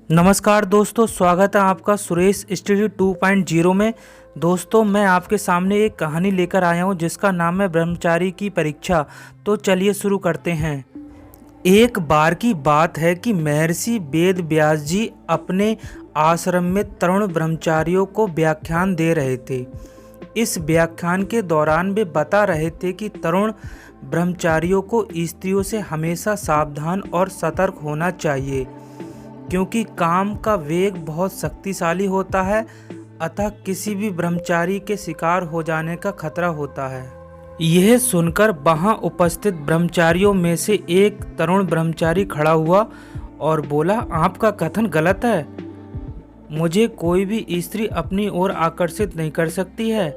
नमस्कार दोस्तों, स्वागत है आपका सुरेश स्टूडियो 2.0 में। दोस्तों, मैं आपके सामने एक कहानी लेकर आया हूं जिसका नाम है ब्रह्मचारी की परीक्षा। तो चलिए शुरू करते हैं। एक बार की बात है कि महर्षि वेद व्यास जी अपने आश्रम में तरुण ब्रह्मचारियों को व्याख्यान दे रहे थे। इस व्याख्यान के दौरान वे बता रहे थे कि तरुण ब्रह्मचारियों को स्त्रियों से हमेशा सावधान और सतर्क होना चाहिए, क्योंकि काम का वेग बहुत शक्तिशाली होता है, अतः किसी भी ब्रह्मचारी के शिकार हो जाने का खतरा होता है। यह सुनकर वहां उपस्थित ब्रह्मचारियों में से एक तरुण ब्रह्मचारी खड़ा हुआ और बोला, आपका कथन गलत है। मुझे कोई भी स्त्री अपनी ओर आकर्षित नहीं कर सकती है।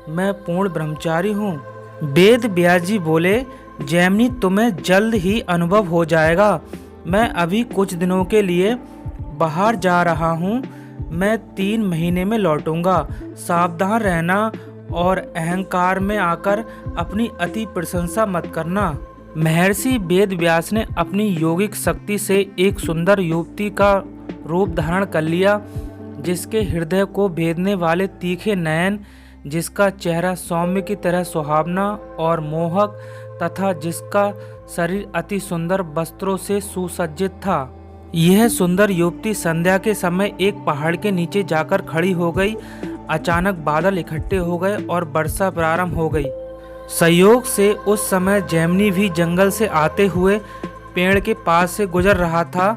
मैं पूर्ण ब्रह्मचारी हूँ। वेद व्यास जी बोले, जैमिनी, तुम्हें जल्द ही अनुभव हो जाएगा। मैं अभी कुछ दिनों के लिए बाहर जा रहा हूँ। मैं 3 महीने में लौटूंगा। सावधान रहना और अहंकार में आकर अपनी अति प्रशंसा मत करना। महर्षि वेद व्यास ने अपनी योगिक शक्ति से एक सुंदर युवती का रूप धारण कर लिया, जिसके हृदय को भेदने वाले तीखे नयन, जिसका चेहरा सौम्य की तरह सुहावना और मोहक तथा जिसका शरीर अति सुंदर वस्त्रों से सुसज्जित था। यह सुंदर युवती संध्या के समय एक पहाड़ के नीचे जाकर खड़ी हो गई। अचानक बादल इकट्ठे हो गए और वर्षा प्रारंभ हो गई। संयोग से उस समय जैमिनी भी जंगल से आते हुए पेड़ के पास से गुजर रहा था।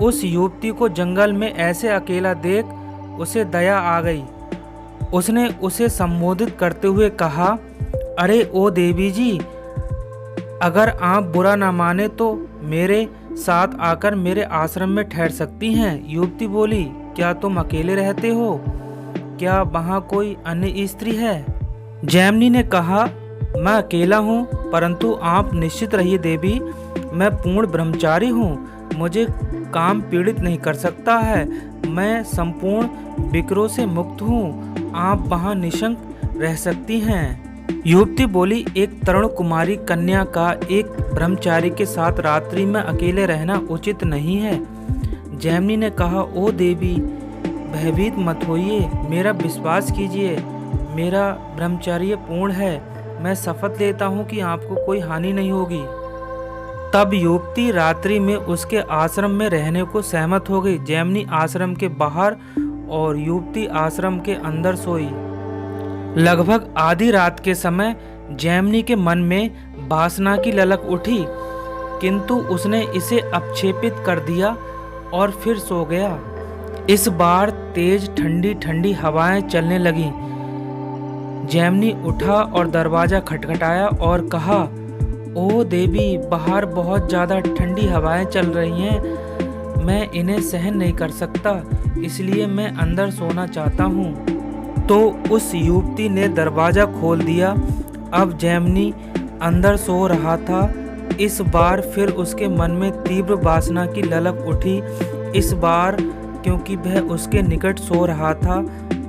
उस युवती को जंगल में ऐसे अकेला देख उसे दया आ गई। उसने उसे संबोधित करते हुए कहा, अरे ओ देवी जी, अगर आप बुरा ना माने तो मेरे साथ आकर मेरे आश्रम में ठहर सकती हैं। युवती बोली, क्या तुम अकेले रहते हो? क्या वहाँ कोई अन्य स्त्री है? जैमिनी ने कहा, मैं अकेला हूँ, परंतु आप निश्चित रहिए देवी, मैं पूर्ण ब्रह्मचारी हूँ। मुझे काम पीड़ित नहीं कर सकता है। मैं संपूर्ण विकारों से मुक्त हूँ। आप वहाँ निशंक रह सकती हैं। युवती बोली, एक तरुण कुमारी कन्या का एक ब्रह्मचारी के साथ रात्रि में अकेले रहना उचित नहीं है। जैमिनी ने कहा, ओ देवी, भयभीत मत होइए, मेरा विश्वास कीजिए, मेरा ब्रह्मचर्य पूर्ण है। मैं शपथ लेता हूँ कि आपको कोई हानि नहीं होगी। तब युवती रात्रि में उसके आश्रम में रहने को सहमत हो गई। जैमिनी आश्रम के बाहर और युवती आश्रम के अंदर सोई। लगभग आधी रात के समय जैमिनी के मन में वासना की ललक उठी, किंतु उसने इसे अपक्षेपित कर दिया और फिर सो गया। इस बार तेज ठंडी ठंडी हवाएं चलने लगीं। जैमिनी उठा और दरवाजा खटखटाया और कहा, ओ देवी, बाहर बहुत ज़्यादा ठंडी हवाएं चल रही हैं। मैं इन्हें सहन नहीं कर सकता, इसलिए मैं अंदर सोना चाहता हूँ। तो उस युवती ने दरवाज़ा खोल दिया। अब जैमिनी अंदर सो रहा था। इस बार फिर उसके मन में तीव्र वासना की ललक उठी। इस बार क्योंकि वह उसके निकट सो रहा था,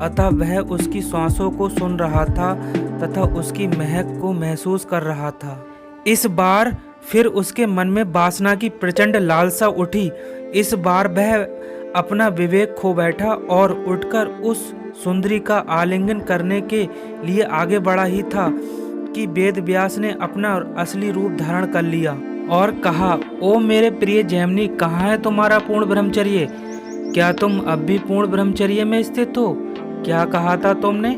अतः वह उसकी सांसों को सुन रहा था तथा उसकी महक को महसूस कर रहा था। इस बार फिर उसके मन में वासना की प्रचंड लालसा उठी। इस बार वह अपना विवेक खो बैठा और उठकर उस सुंदरी का आलिंगन करने के लिए आगे बढ़ा ही था कि वेद व्यास ने अपना असली रूप धारण कर लिया और कहा, ओ मेरे प्रिय जैमिनी, कहाँ है तुम्हारा पूर्ण ब्रह्मचर्य? क्या तुम अब भी पूर्ण ब्रह्मचर्य में स्थित हो? क्या कहा था तुमने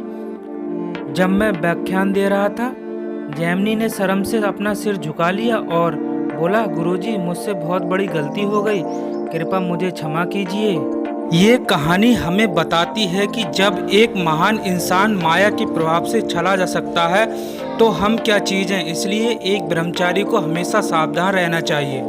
जब मैं व्याख्यान दे रहा था? जैमिनी ने शर्म से अपना सिर झुका लिया और बोला, गुरुजी, मुझसे बहुत बड़ी गलती हो गई, कृपया मुझे क्षमा कीजिए। ये कहानी हमें बताती है कि जब एक महान इंसान माया के प्रभाव से चला जा सकता है तो हम क्या चीज़ हैं। इसलिए एक ब्रह्मचारी को हमेशा सावधान रहना चाहिए।